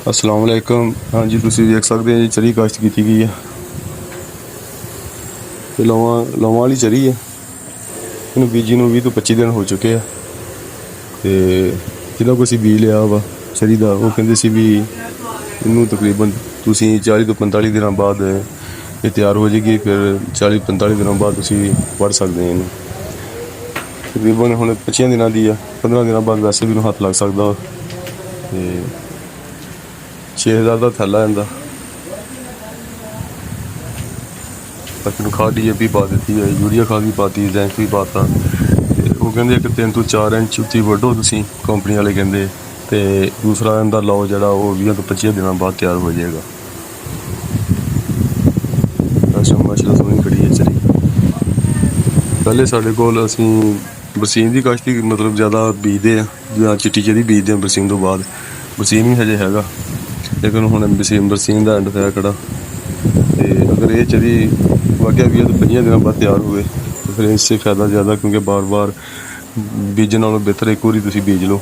अस्सलाम वालेकुम। हाँ जी, तुसीं देख सकते हैं जी चरी काश्त की गई है। ये लौवां वाली चरी है। इन्हूं बीजी नूं 20 ਤੋਂ 25 दिन हो चुके हैं। तो जिन्हों को असीं बीज लिया वा चरी का, वो कहते सी भी इनू तकरीबन तुसीं 40 ਤੋਂ 45 दिनों बाद ये तैयार हो जाएगी। फिर 40-45 दिनों बाद तुसीं वढ़ सकते हैं इनू। तकरीबन हुण 25 दिनों की है, 15 दिनों बाद वैसे भी इनू हत्थ लग सकता। तो 6000 का थैला इनका। तक खाद DAP पा दी है, यूरिया खाद भी पाती, जैंक भी पाता। वो कहते एक 3 ਤੋਂ 4 इंच उत्ती वड्डो तुसीं, कंपनी वाले कहते। तो दूसरा इनका लौ जरा वो 20 ਤੋਂ 25 दिनों बाद तैयार हो जाएगा। माशाअल्लाह सोहनी खड़ी है चरी। पहले साढ़े कोल असीं बरसीन की काश्ती मतलब ज़्यादा बीजते हैं, जां चिट्टी चरी बीजते हैं बरसीन तो बाद। बरसीन भी हजे हैगा, लेकिन हुण बरसीन का एंड होया खड़ा। तो अगर ये चरी वाकई 20 ਤੋਂ 25 दिनों बाद तैयार हुए तो फिर इससे फ़ायदा ज़्यादा, क्योंकि बार बार बीजन नालों बेहतर एक बारी तुसीं बीज लो,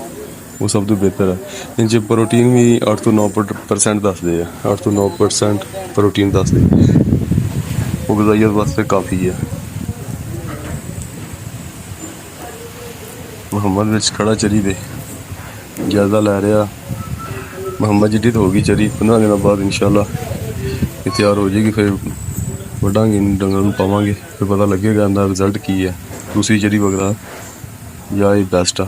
वो सब तो बेहतर है। इन प्रोटीन भी 8 ਤੋਂ 9% दसदे आ, 8 ਤੋਂ 9% प्रोटीन दसदे। वो गजाइयत वास्ते काफ़ी है। मुहम्मद विच खड़ा चरी दे जायजा लै रहा। मुहम्मद जिड्डी तो होगी चरी, 15 दिनों बाद इंशाल्लाह ये तैयार हो जाएगी। फिर वड्डांगे डंगर पावांगे, फिर पता लगेगा इनका रिजल्ट की है, दूसरी चरी वगैरह या ये बेस्ट आ।